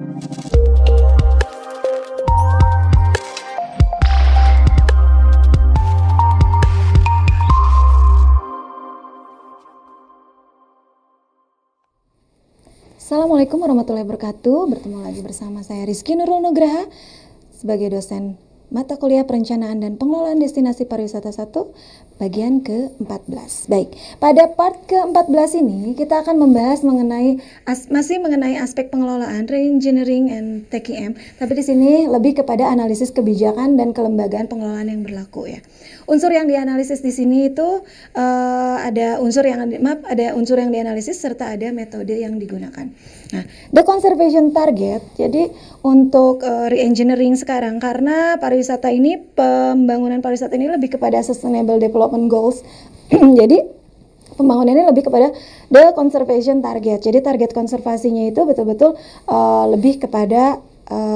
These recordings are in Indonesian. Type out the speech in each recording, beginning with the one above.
Assalamualaikum warahmatullahi wabarakatuh. Bertemu lagi bersama saya Rizky Nurul Nugraha sebagai dosen mata kuliah perencanaan dan pengelolaan destinasi pariwisata 1 bagian ke-14. Baik, pada part ke-14 ini kita akan membahas masih mengenai aspek pengelolaan re-engineering and TKM, tapi di sini lebih kepada analisis kebijakan dan kelembagaan pengelolaan yang berlaku ya. Unsur yang dianalisis di sini itu ada unsur yang dianalisis serta ada metode yang digunakan. Nah, the conservation target. Jadi untuk re-engineering sekarang karena pembangunan pariwisata ini lebih kepada sustainable development goals. Jadi pembangunannya lebih kepada the conservation target. Jadi target konservasinya itu betul-betul lebih kepada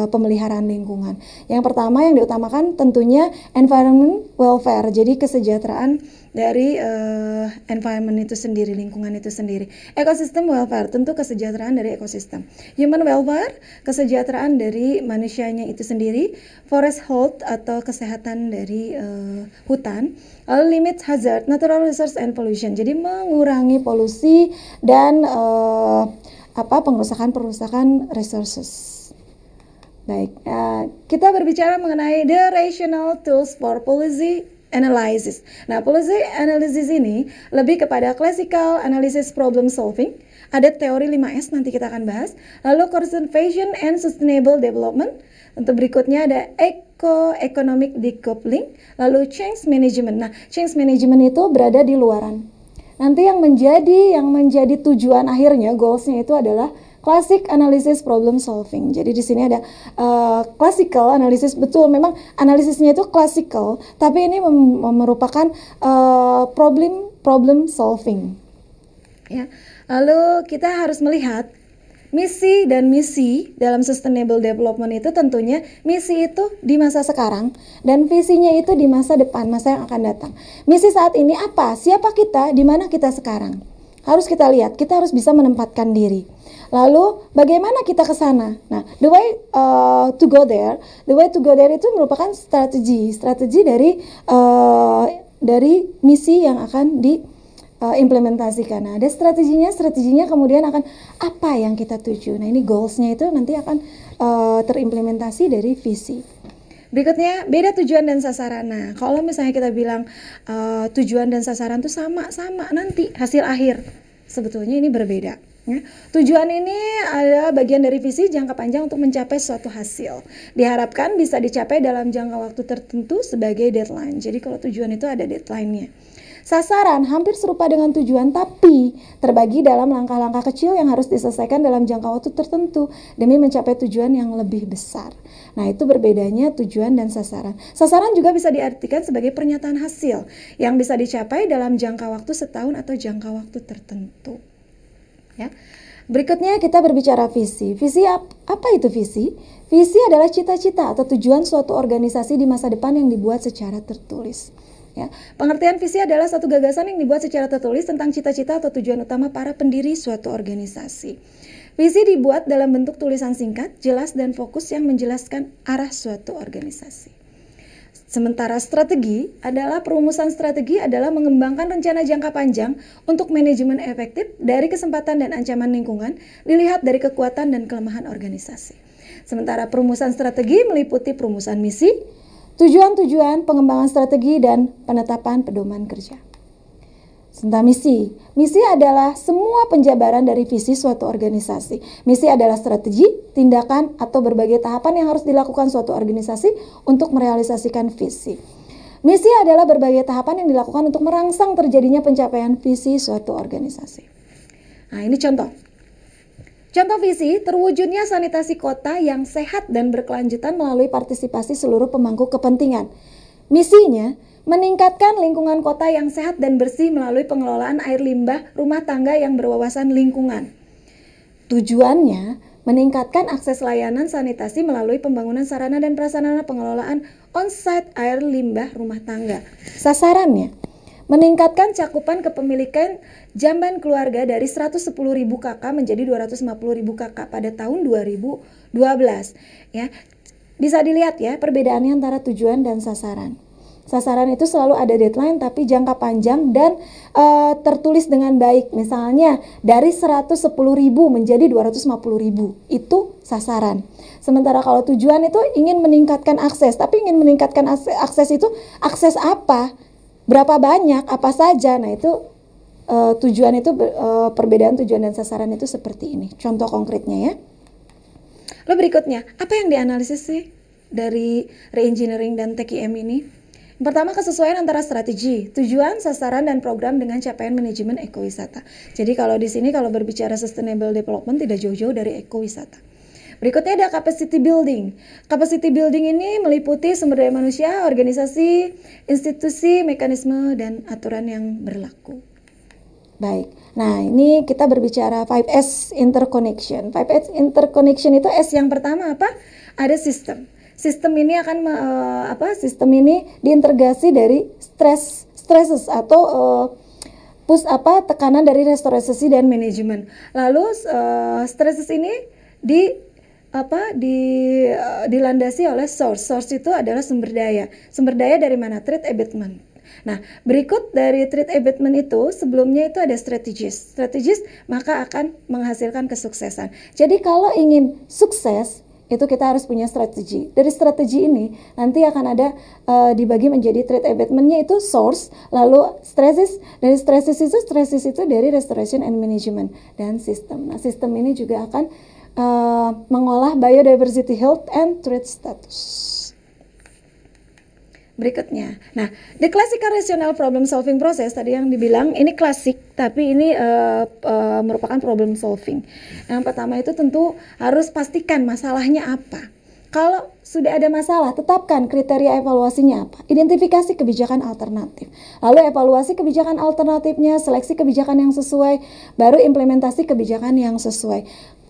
pemeliharaan lingkungan. Yang pertama yang diutamakan tentunya environment welfare. Jadi kesejahteraan dari environment itu sendiri, lingkungan itu sendiri. Ecosystem welfare, tentu kesejahteraan dari ekosistem. Human welfare, kesejahteraan dari manusianya itu sendiri. Forest health atau kesehatan dari hutan. Limit hazard, natural resource and pollution. Jadi mengurangi polusi dan pengerusakan resources. Baik, kita berbicara mengenai the rational tools for policy analysis. Nah, policy analysis ini lebih kepada classical analysis problem solving. Ada teori 5S, nanti kita akan bahas. Lalu conservation and sustainable development. Untuk berikutnya ada economic decoupling. Lalu change management. Nah, change management itu berada di luaran. Nanti yang menjadi tujuan akhirnya, goalsnya itu adalah classic analysis problem solving. Jadi di sini ada classical analysis, betul memang analisisnya itu classical, tapi ini merupakan problem solving. Ya. Lalu kita harus melihat misi dan misi dalam sustainable development itu tentunya misi itu di masa sekarang dan visinya itu di masa depan, masa yang akan datang. Misi saat ini apa? Siapa kita? Di mana kita sekarang? Harus kita lihat, kita harus bisa menempatkan diri. Lalu bagaimana kita ke sana? Nah, the way to go there itu merupakan strategi dari misi yang akan diimplementasikan. Nah, ada strateginya kemudian akan apa yang kita tuju. Nah, ini goalsnya itu nanti akan terimplementasi dari visi. Berikutnya, beda tujuan dan sasaran. Nah, kalau misalnya kita bilang tujuan dan sasaran itu sama nanti hasil akhir, sebetulnya ini berbeda. Ya. Tujuan ini adalah bagian dari visi jangka panjang untuk mencapai suatu hasil. Diharapkan bisa dicapai dalam jangka waktu tertentu sebagai deadline. Jadi kalau tujuan itu ada deadline-nya. Sasaran hampir serupa dengan tujuan tapi terbagi dalam langkah-langkah kecil yang harus diselesaikan dalam jangka waktu tertentu demi mencapai tujuan yang lebih besar. Nah, itu berbedanya tujuan dan sasaran. Sasaran juga bisa diartikan sebagai pernyataan hasil yang bisa dicapai dalam jangka waktu setahun atau jangka waktu tertentu. Ya. Berikutnya kita berbicara visi. Visi apa itu visi? Visi adalah cita-cita atau tujuan suatu organisasi di masa depan yang dibuat secara tertulis. Ya. Pengertian visi adalah satu gagasan yang dibuat secara tertulis tentang cita-cita atau tujuan utama para pendiri suatu organisasi. Visi dibuat dalam bentuk tulisan singkat, jelas dan fokus yang menjelaskan arah suatu organisasi. Sementara perumusan strategi adalah mengembangkan rencana jangka panjang untuk manajemen efektif dari kesempatan dan ancaman lingkungan dilihat dari kekuatan dan kelemahan organisasi. Sementara perumusan strategi meliputi perumusan misi, tujuan-tujuan, pengembangan strategi, dan penetapan pedoman kerja. Tentang misi. Misi adalah semua penjabaran dari visi suatu organisasi. Misi adalah strategi, tindakan, atau berbagai tahapan yang harus dilakukan suatu organisasi untuk merealisasikan visi. Misi adalah berbagai tahapan yang dilakukan untuk merangsang terjadinya pencapaian visi suatu organisasi. Nah, ini contoh. Contoh visi, terwujudnya sanitasi kota yang sehat dan berkelanjutan melalui partisipasi seluruh pemangku kepentingan. Misinya, meningkatkan lingkungan kota yang sehat dan bersih melalui pengelolaan air limbah rumah tangga yang berwawasan lingkungan. Tujuannya, meningkatkan akses layanan sanitasi melalui pembangunan sarana dan prasarana pengelolaan on-site air limbah rumah tangga. Sasarannya, meningkatkan cakupan kepemilikan jamban keluarga dari 110.000 KK menjadi 250.000 KK pada tahun 2012 ya. Bisa dilihat ya perbedaannya antara tujuan dan sasaran. Sasaran itu selalu ada deadline tapi jangka panjang dan tertulis dengan baik. Misalnya dari 110.000 menjadi 250.000 itu sasaran. Sementara kalau tujuan itu ingin meningkatkan akses, tapi ingin meningkatkan akses itu akses apa? Berapa banyak? Apa saja? Nah itu tujuan itu perbedaan tujuan dan sasaran itu seperti ini. Contoh konkretnya ya. Lalu berikutnya, apa yang dianalisis sih dari reengineering dan TKM ini? Pertama, kesesuaian antara strategi, tujuan, sasaran, dan program dengan capaian manajemen ekowisata. Jadi kalau di sini kalau berbicara sustainable development tidak jauh-jauh dari ekowisata. Berikutnya ada capacity building. Capacity building ini meliputi sumber daya manusia, organisasi, institusi, mekanisme, dan aturan yang berlaku. Baik, nah ini kita berbicara 5S interconnection. 5S interconnection itu S yang pertama apa? Ada sistem. Sistem ini akan sistem ini diintegrasi dari stresses atau tekanan dari restorasi dan manajemen. Lalu stresses ini dilandasi oleh source. Source itu adalah sumber daya. Sumber daya dari mana? Threat abatement. Nah, berikut dari threat abatement itu sebelumnya itu ada strategis. Strategis maka akan menghasilkan kesuksesan. Jadi kalau ingin sukses itu kita harus punya strategi. Dari strategi ini nanti akan ada dibagi menjadi threat abatement-nya itu source, lalu stresses. Dari stresses itu dari restoration and management dan sistem. Nah, sistem ini juga akan mengolah biodiversity health and threat status. Berikutnya, nah, the classical rational problem solving process tadi yang dibilang ini klasik, tapi ini merupakan problem solving. Yang pertama itu tentu harus pastikan masalahnya apa. Kalau sudah ada masalah, tetapkan kriteria evaluasinya apa. Identifikasi kebijakan alternatif. Lalu evaluasi kebijakan alternatifnya, seleksi kebijakan yang sesuai, baru implementasi kebijakan yang sesuai.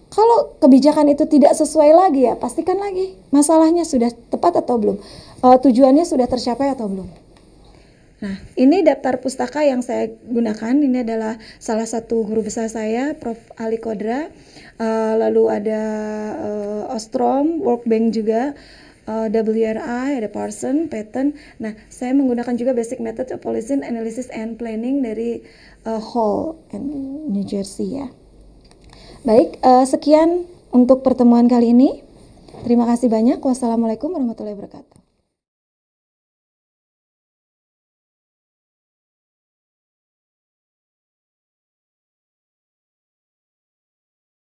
Kalau kebijakan itu tidak sesuai lagi ya, pastikan lagi masalahnya sudah tepat atau belum, tujuannya sudah tercapai atau belum. Nah, ini daftar pustaka yang saya gunakan. Ini adalah salah satu guru besar saya, Prof. Ali Kodra. Lalu ada Ostrom, World Bank juga, WRI, ada Parson, Patton. Nah, saya menggunakan juga Basic Method of Policy Analysis and Planning dari Hall New Jersey ya. Baik, sekian untuk pertemuan kali ini. Terima kasih banyak. Wassalamualaikum warahmatullahi wabarakatuh.